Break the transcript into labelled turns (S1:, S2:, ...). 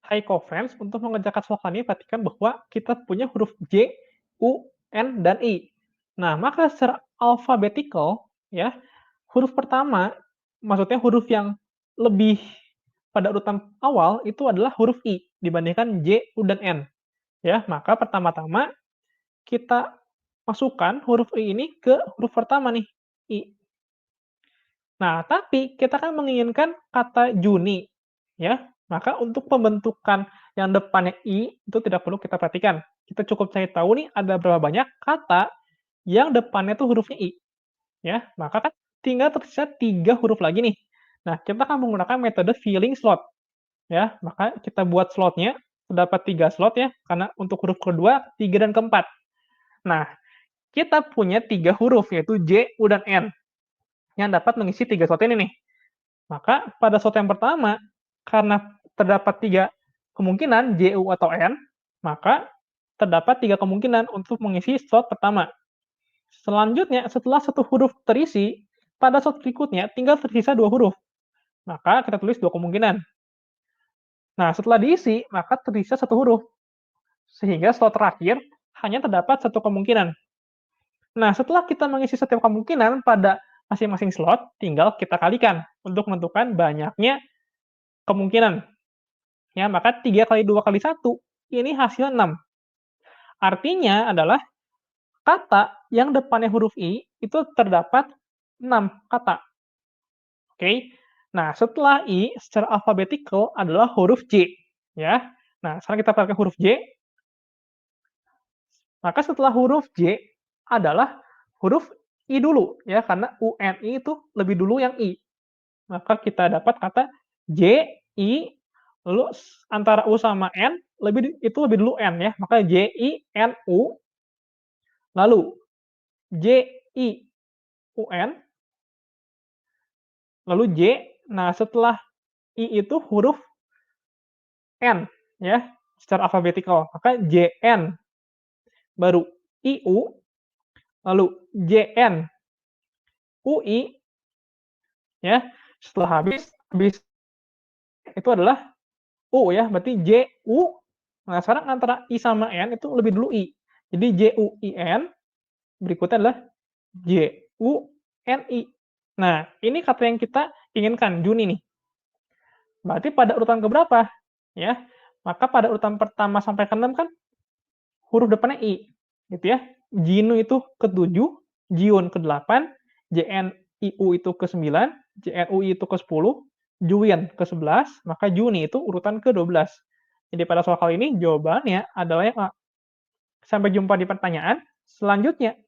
S1: Hai friends, untuk mengerjakan soal ini perhatikan bahwa kita punya huruf J, U, N, dan I. Nah, maka secara alphabetical, ya, huruf pertama, maksudnya huruf yang lebih pada urutan awal itu adalah huruf I dibandingkan J, U, dan N. Ya, maka pertama-tama kita masukkan huruf I ini ke huruf pertama nih, I. Nah, tapi kita kan menginginkan kata Juni, ya. Maka untuk pembentukan yang depannya I, itu tidak perlu kita perhatikan. Kita cukup cari tahu nih ada berapa banyak kata yang depannya tuh hurufnya I, ya. Maka kan tinggal tersisa 3 huruf lagi nih. Nah, kita akan menggunakan metode filling slot, ya. Maka kita buat slotnya, terdapat 3 slot ya, karena untuk huruf kedua, 3, dan keempat. Nah, kita punya 3 huruf, yaitu J, U, dan N, yang dapat mengisi 3 slot ini nih. Maka pada slot yang pertama, karena terdapat 3 kemungkinan J, U, atau N, maka terdapat 3 kemungkinan untuk mengisi slot pertama. Selanjutnya, setelah satu huruf terisi, pada slot berikutnya tinggal tersisa 2 huruf. Maka kita tulis 2 kemungkinan. Nah, setelah diisi, maka tersisa 1 huruf. Sehingga slot terakhir hanya terdapat 1 kemungkinan. Nah, setelah kita mengisi setiap kemungkinan pada masing-masing slot, tinggal kita kalikan untuk menentukan banyaknya kemungkinan. Ya, maka 3 kali 2 kali 1, ini hasil 6. Artinya adalah kata yang depannya huruf I itu terdapat 6 kata. Oke. Nah, setelah I secara alphabetical adalah huruf J, ya. Nah, sekarang kita pakai huruf J, maka setelah huruf J adalah huruf I dulu, ya, karena UNI itu lebih dulu yang I. Maka kita dapat kata J, I, lalu antara U sama N, itu lebih dulu N ya, maka J, I, N, U, lalu J, I, U, N, lalu J. Nah, setelah I itu huruf N, ya, secara alphabetical. Maka JN, baru IU, lalu JN, UI, ya. Setelah habis itu adalah U ya, berarti JU. Nah, sekarang antara I sama N itu lebih dulu I. Jadi JUIN, berikutnya adalah JUNI. Nah, ini kata yang kita inginkan, Juni nih. Berarti pada urutan keberapa? Ya, maka pada urutan pertama sampai ke-6 kan huruf depannya I, gitu ya. Jinu itu ke-7, Jiun ke-8, JNIU itu ke-9, JNUI itu ke-10, Juin ke-11, maka Juni itu urutan ke-12. Jadi pada soal kali ini jawabannya adalah yang A. Sampai jumpa di pertanyaan selanjutnya.